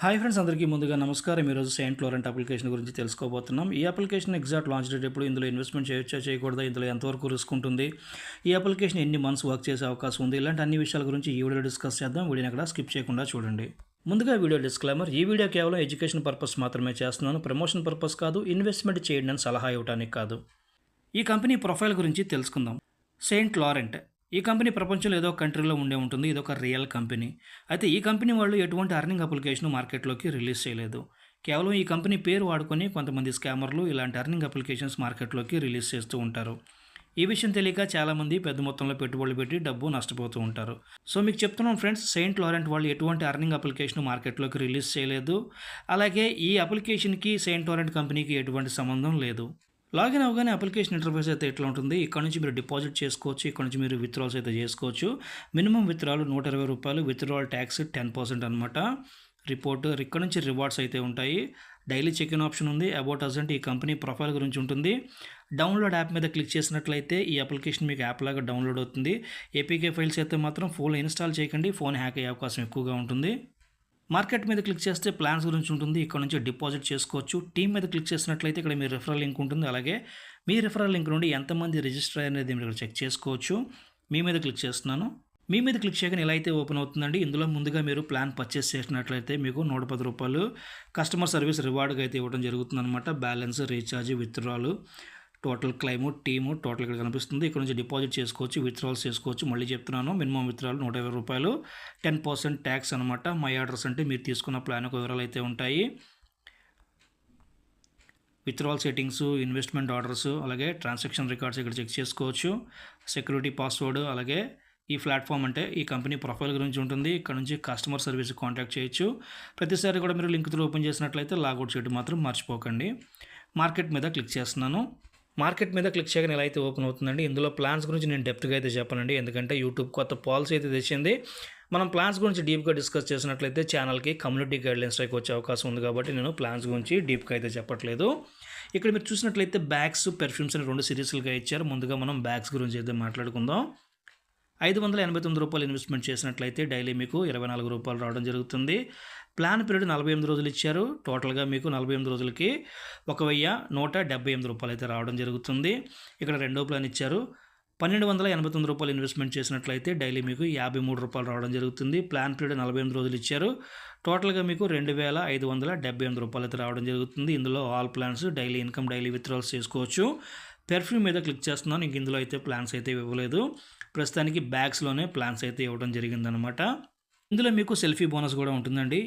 Hi friends, అందరికీ ముందుగా నమస్కారం. ఈరోజు సెయింట్ లారెంట్ అప్లికేషన్ గురించి తెలుసుకోబోతున్నాం. ఈ అప్లికేషన్ ఎగ్జాక్ట్ లాంచ్ డేట్ ఎప్పుడు, ఇందులో ఇన్వెస్ట్మెంట్ చేయొచ్చా చేయకూడదా, ఇందులో ఎంతవరకు రిస్క్ ఉంటుంది, ఈ అప్లికేషన్ ఎన్ని మంత్స్ వర్క్ చేసే అవకాశం ఉంది, ఇలాంటి అన్ని విషయాల గురించి ఈ వీడియో డిస్కస్ చేద్దాం. వీడియోని అక్కడ స్కిప్ చేయకుండా చూడండి. ముందుగా వీడియో డిస్క్లైమర్: ఈ వీడియో కేవలం ఎడ్యుకేషన్ పర్పస్ మాత్రమే చేస్తున్నాను, ప్రమోషన్ పర్పస్ కాదు, ఇన్వెస్ట్మెంట్ చేయండి అని సలహా ఇవ్వడానికి కాదు. ఈ కంపెనీ ప్రొఫైల్ గురించి తెలుసుకుందాం. సెయింట్ లారెంట్ ఈ కంపెనీ ప్రపంచంలో ఏదో కంట్రీలో ఉండే ఉంటుంది. ఇది ఒక రియల్ కంపెనీ. అయితే ఈ కంపెనీ వాళ్ళు ఎటువంటి అర్నింగ్ అప్లికేషన్ మార్కెట్లోకి రిలీజ్ చేయలేదు. కేవలం ఈ కంపెనీ పేరు వాడుకొని కొంతమంది స్కామర్లు ఇలాంటి అర్నింగ్ అప్లికేషన్స్ మార్కెట్లోకి రిలీజ్ చేస్తూ ఉంటారు. ఈ విషయం తెలియక చాలామంది పెద్ద మొత్తంలో పెట్టుబడులు పెట్టి డబ్బు నష్టపోతూ ఉంటారు. సో మీకు చెప్తున్నాం ఫ్రెండ్స్, సెయింట్ లారెంట్ వాళ్ళు ఎటువంటి అర్నింగ్ అప్లికేషన్ మార్కెట్లోకి రిలీజ్ చేయలేదు. అలాగే ఈ అప్లికేషన్కి సెయింట్ లారెంట్ కంపెనీకి ఎటువంటి సంబంధం లేదు. లాగిన్ అవగానే అప్లికేషన్ ఇంటర్ఫేస్ అయితే ఎట్లా ఉంటుంది, ఇక్కడ నుంచి మీరు డిపాజిట్ చేసుకోవచ్చు, ఇక్కడ నుంచి మీరు విత్డ్రాల్స్ అయితే చేసుకోవచ్చు. మినిమం విత్డ్రాల్ ₹120, విత్డ్రాల్ ట్యాక్స్ 10% అనమాట. రిపోర్ట్ ఇక్కడ నుంచి రివార్డ్స్ అయితే ఉంటాయి. డైలీ చెక్ ఇన్ ఆప్షన్ ఉంది. అబౌట్ అస్ అంటే ఈ కంపెనీ ప్రొఫైల్ గురించి ఉంటుంది. డౌన్లోడ్ యాప్ మీద క్లిక్ చేసినట్లయితే ఈ అప్లికేషన్ మీకు యాప్ లాగా డౌన్లోడ్ అవుతుంది. ఏపీకే ఫైల్స్ అయితే మాత్రం ఫోన్లో ఇన్స్టాల్ చేయకండి, ఫోన్ హ్యాక్ అయ్యే అవకాశం ఎక్కువగా ఉంటుంది. మార్కెట్ మీద క్లిక్ చేస్తే ప్లాన్స్ గురించి ఉంటుంది. ఇక్కడ నుంచి డిపాజిట్ చేసుకోవచ్చు. టీమ్ మీద క్లిక్ చేసినట్లయితే ఇక్కడ మీ రిఫరల్ లింక్ ఉంటుంది. అలాగే మీ రిఫరల్ లింక్ నుండి ఎంతమంది రిజిస్టర్ అనేది మీరు చెక్ చేసుకోవచ్చు. మీ మీద క్లిక్ చేస్తున్నాను. మీ మీద క్లిక్ చేయగానే ఇలా అయితే ఓపెన్ అవుతుందండి. ఇందులో ముందుగా మీరు ప్లాన్ పర్చేస్ చేసినట్లయితే మీకు ₹110 కస్టమర్ సర్వీస్ రివార్డ్గా అయితే ఇవ్వడం జరుగుతుందన్నమాట. Balance, recharge, withdrawal, total క్లైము, team total ఇక్కడ కనిపిస్తుంది. ఇక్కడ నుంచి డిపాజిట్ చేసుకోవచ్చు, విత్డ్రాల్స్ చేసుకోవచ్చు. మళ్ళీ చెప్తున్నాను, మినిమం విత్డ్రాల్ ₹120, 10% ట్యాక్స్ అనమాట. మై ఆర్డర్స్ అంటే మీరు తీసుకున్న ప్లాన్ యొక్క వివరాలు అయితే ఉంటాయి. విత్డ్రాల్ సెట్టింగ్స్, ఇన్వెస్ట్మెంట్ ఆర్డర్స్, అలాగే ట్రాన్సాక్షన్ రికార్డ్స్ ఇక్కడ చెక్ చేసుకోవచ్చు. సెక్యూరిటీ పాస్వర్డ్, అలాగే ఈ ప్లాట్ఫామ్ అంటే ఈ కంపెనీ ప్రొఫైల్ గురించి ఉంటుంది. ఇక్కడ నుంచి కస్టమర్ సర్వీస్ కాంటాక్ట్ చేయొచ్చు. ప్రతిసారి కూడా మీరు లింక్ త్రూ ఓపెన్ చేసినట్లయితే లాగౌట్ చేయడం మాత్రం మర్చిపోకండి. మార్కెట్ మీద క్లిక్ చేస్తున్నాను. మార్కెట్ మీద క్లిక్ చేయగానే ఎలా అయితే ఓపెన్ అవుతుందండి. ఇందులో ప్లాన్స్ గురించి నేను డెప్త్గా అయితే చెప్పనండి, ఎందుకంటే యూట్యూబ్ కొత్త పాలసీ అయితే తెచ్చింది. మనం ప్లాన్స్ గురించి డీప్గా డిస్కస్ చేసినట్లయితే ఛానల్కి కమ్యూనిటీ గైడ్లైన్స్ స్ట్రైక్ వచ్చే అవకాశం ఉంది. కాబట్టి నేను ప్లాన్స్ గురించి డీప్గా అయితే చెప్పట్లేదు. ఇక్కడ మీరు చూసినట్లయితే బ్యాగ్స్, పెర్ఫ్యూమ్స్ అని 2 సిరీస్లుగా ఇచ్చారు. ముందుగా మనం బ్యాగ్స్ గురించి అయితే మాట్లాడుకుందాం. ₹589 ఇన్వెస్ట్మెంట్ చేసినట్లయితే డైలీ మీకు ₹24 రావడం జరుగుతుంది. ప్లాన్ పీరియడ్ 48 రోజులు ఇచ్చారు. టోటల్గా మీకు 48 రోజులకి ₹1,178 అయితే రావడం జరుగుతుంది. ఇక్కడ రెండో ప్లాన్ ఇచ్చారు. ₹1,289 ఇన్వెస్ట్మెంట్ చేసినట్లయితే డైలీ మీకు ₹53 రావడం జరుగుతుంది. ప్లాన్ పీరియడ్ 48 రోజులు ఇచ్చారు. టోటల్గా మీకు ₹2,578 అయితే రావడం జరుగుతుంది. ఇందులో all plans, daily income, daily withdrawals చేసుకోవచ్చు. పెర్ఫ్యూమ్ మీద క్లిక్ చేస్తున్నాను. ఇంక ఇందులో అయితే ప్లాన్స్ అయితే ఇవ్వలేదు. ప్రస్తుతానికి బ్యాగ్స్లోనే ప్లాన్స్ అయితే ఇవ్వడం జరిగిందనమాట. ఇందులో మీకు సెల్ఫీ బోనస్ కూడా ఉంటుందండి.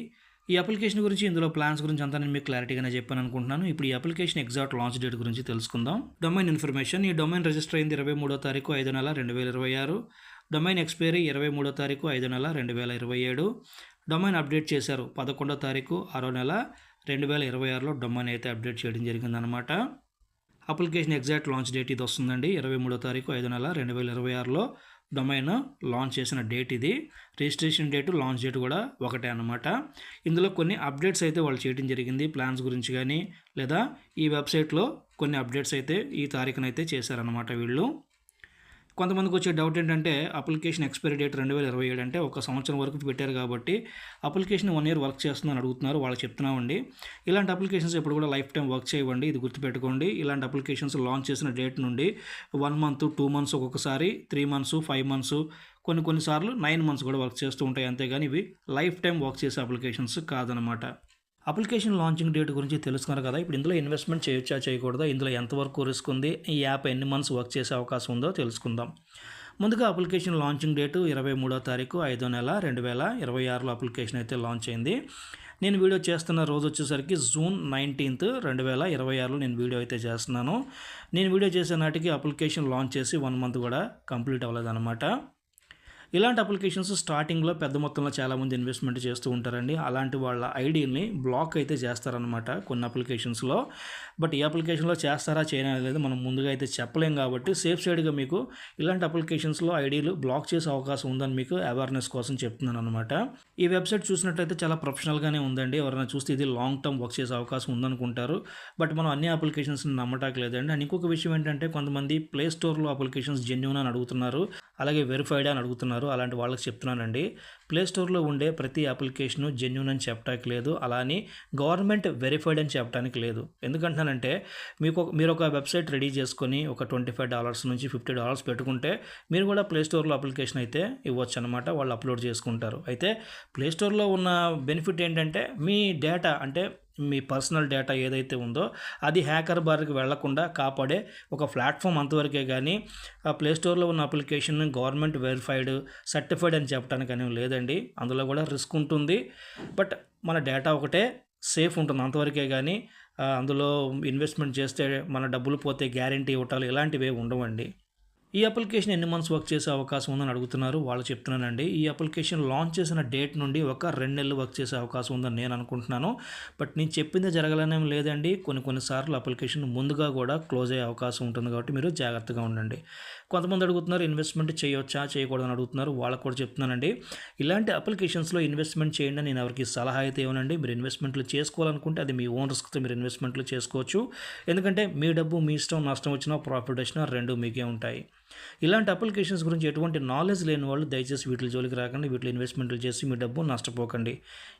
ఈ అప్లికేషన్ గురించి, ఇందులో ప్లాన్స్ గురించి అంతా నేను మీకు క్లారిటీగానే చెప్పాను అనుకుంటున్నాను. ఇప్పుడు ఈ అప్లికేషన్ ఎగ్జాక్ట్ లాంచ్ డేట్ గురించి తెలుసుకుందాం. డొమైన్ ఇన్ఫర్మేషన్: ఈ డొమైన్ రిజిస్టర్ అయింది 23వ తారీఖు 5వ నెల 2026. డొమైన్ ఎక్స్పైరీ 23వ తారీఖు 5వ నెల 2027. డొమైన్ అప్డేట్ చేశారు 11వ తారీఖు 6వ నెల 2026లో డొమైన్ అయితే అప్డేట్ చేయడం జరిగిందనమాట. అప్లికేషన్ ఎగ్జాక్ట్ లాంచ్ డేట్ ఇది వస్తుందండి. 23వ తారీఖు 5వ నెల 2026లో డొమైన్ లాంచ్ చేసిన డేట్ ఇది. రిజిస్ట్రేషన్ డేటు, లాంచ్ డేట్ కూడా ఒకటే అనమాట. ఇందులో కొన్ని అప్డేట్స్ అయితే వాళ్ళు చేయడం జరిగింది. ప్లాన్స్ గురించి కానీ, లేదా ఈ వెబ్సైట్లో కొన్ని అప్డేట్స్ అయితే ఈ తారీఖునైతే చేశారనమాట వీళ్ళు. కొంతమందికి వచ్చే డౌట్ ఏంటంటే, అప్లికేషన్ ఎక్స్పైరీ డేట్ 2027 అంటే 1 సంవత్సరం వరకు పెట్టారు కాబట్టి అప్లికేషన్ 1 ఇయర్ వర్క్ చేస్తుందని అడుగుతున్నారు. వాళ్ళకి చెప్తున్నామండి, ఇలాంటి అప్లికేషన్స్ ఎప్పుడు కూడా లైఫ్ టైం వర్క్ చేయవండి. ఇది గుర్తుపెట్టుకోండి. ఇలాంటి అప్లికేషన్స్ లాంచ్ చేసిన డేట్ నుండి 1 మంత్, 2 మంత్స్, ఒక్కొక్కసారి 3 మంత్స్, 5 మంత్స్, కొన్నిసార్లు 9 మంత్స్ కూడా వర్క్ చేస్తూ ఉంటాయి. అంతేగాని ఇవి లైఫ్ టైం వర్క్ చేసే అప్లికేషన్స్ కాదనమాట. అప్లికేషన్ లాంచింగ్ డేట్ గురించి తెలుసుకున్నారు కదా. ఇప్పుడు ఇందులో ఇన్వెస్ట్మెంట్ చేయొచ్చా చేయకూడదా, ఇందులో ఎంతవరకు రిస్క్ ఉంది, ఈ యాప్ ఎన్ని మంత్స్ వర్క్ చేసే అవకాశం ఉందో తెలుసుకుందాం. ముందుగా అప్లికేషన్ లాంచింగ్ డేటు 23వ తారీఖు 5వ నెల 2026లో అప్లికేషన్ అయితే లాంచ్ అయింది. నేను వీడియో చేస్తున్న రోజు వచ్చేసరికి జూన్ 19, 2026లో నేను వీడియో అయితే చేస్తున్నాను. నేను వీడియో చేసే నాటికి అప్లికేషన్ లాంచ్ చేసి 1 మంత్ కూడా కంప్లీట్ అవ్వలేదన్నమాట. ఇలాంటి అప్లికేషన్స్ స్టార్టింగ్లో పెద్ద మొత్తంలో చాలామంది ఇన్వెస్ట్మెంట్ చేస్తూ ఉంటారండి. అలాంటి వాళ్ళ ఐడీని బ్లాక్ అయితే చేస్తారనమాట కొన్ని అప్లికేషన్స్లో. బట్ ఈ అప్లికేషన్లో చేస్తారా చేయనా లేదు మనం ముందుగా అయితే చెప్పలేం. కాబట్టి సేఫ్ సైడ్గా మీకు ఇలాంటి అప్లికేషన్స్లో ఐడీలు బ్లాక్ చేసే అవకాశం ఉందని మీకు అవేర్నెస్ కోసం చెప్తున్నాను అనమాట. ఈ వెబ్సైట్ చూసినట్లయితే చాలా ప్రొఫెషనల్గానే ఉందండి. ఎవరైనా చూస్తే ఇది లాంగ్ టర్మ్ వర్క్ చేసే అవకాశం ఉందనుకుంటారు. బట్ మనం అన్ని అప్లికేషన్స్ని నమ్మటానికి లేదండి. అండ్ ఇంకొక విషయం ఏంటంటే, కొంతమంది ప్లే స్టోర్లో అప్లికేషన్స్ జెన్యూన్ అని అడుగుతున్నారు, అలాగే వెరిఫైడ్ అని అడుగుతున్నారు. అలాంటి వాళ్ళకి చెప్తున్నానండి, ప్లే స్టోర్లో ఉండే ప్రతి అప్లికేషను జెన్యూన్ అని చెప్పడానికి లేదు, అలానే గవర్నమెంట్ వెరిఫైడ్ అని చెప్పడానికి లేదు. ఎందుకంటున్నానంటే మీరు ఒక వెబ్సైట్ రెడీ చేసుకొని ఒక $25 నుంచి $50 పెట్టుకుంటే మీరు కూడా ప్లే స్టోర్లో అప్లికేషన్ అయితే ఇవ్వచ్చు అనమాట, వాళ్ళు అప్లోడ్ చేసుకుంటారు. అయితే ప్లే స్టోర్లో ఉన్న బెనిఫిట్ ఏంటంటే మీ డేటా అంటే మీ పర్సనల్ డేటా ఏదైతే ఉందో అది హ్యాకర్ బారికి వెళ్లకుండా కాపాడే ఒక ప్లాట్ఫామ్ అంతవరకే కానీ ఆ ప్లే స్టోర్లో ఉన్న అప్లికేషన్ గవర్నమెంట్ వెరిఫైడ్ సర్టిఫైడ్ అని చెప్పడానికి అనేవి లేదండి. అందులో కూడా రిస్క్ ఉంటుంది, బట్ మన డేటా ఒకటే సేఫ్ ఉంటుంది అంతవరకే కానీ అందులో ఇన్వెస్ట్మెంట్ చేస్తే మన డబ్బులు పోతే గ్యారంటీ ఇవ్వటాలు ఇలాంటివి ఉండవండి. ఈ అప్లికేషన్ ఎన్ని మంత్స్ వర్క్ చేసే అవకాశం ఉందని అడుగుతున్నారు, వాళ్ళు చెప్తున్నానండి. ఈ అప్లికేషన్ లాంచ్ చేసిన డేట్ నుండి ఒక 2 నెలలు వర్క్ చేసే అవకాశం ఉందని నేను అనుకుంటున్నాను. బట్ నేను చెప్పింది జరగాలనేం లేదండి, కొన్నిసార్లు అప్లికేషన్ ముందుగా కూడా క్లోజ్ అయ్యే అవకాశం ఉంటుంది, కాబట్టి మీరు జాగ్రత్తగా ఉండండి. కొంతమంది అడుగుతున్నారు ఇన్వెస్ట్మెంట్ చేయొచ్చా చేయకూడదని అడుగుతున్నారు, వాళ్ళకు కూడా చెప్తున్నానండి. ఇలాంటి అప్లికేషన్స్లో ఇన్వెస్ట్మెంట్ చేయండి, నేను ఎవరికి సలహా అయితే ఇవ్వనండి. మీరు ఇన్వెస్ట్మెంట్లు చేసుకోవాలనుకుంటే అది మీ ఓన్ రిస్క్తో మీరు ఇన్వెస్ట్మెంట్లు చేసుకోవచ్చు. ఎందుకంటే మీ డబ్బు మీ ఇష్టం, నష్టం వచ్చినా ప్రాఫిట్ వచ్చినా రెండు మీకే ఉంటాయి. ఇలాంటి అప్లికేషన్స్ గురించి ఎటువంటి నాలెడ్జ్ లేని వాళ్ళు దయచేసి వీటి జోలికి రాకండి, వీటిలో ఇన్వెస్ట్మెంట్లు చేసి మీ డబ్బు నష్టపోకండి.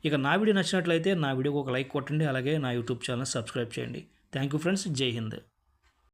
ఇక నా వీడియో నచ్చినట్లయితే నా వీడియోకి ఒక లైక్ కొట్టండి, అలాగే నా యూట్యూబ్ ఛానల్ సబ్స్క్రైబ్ చేయండి. థ్యాంక్ యూ ఫ్రెండ్స్, జై హింద్.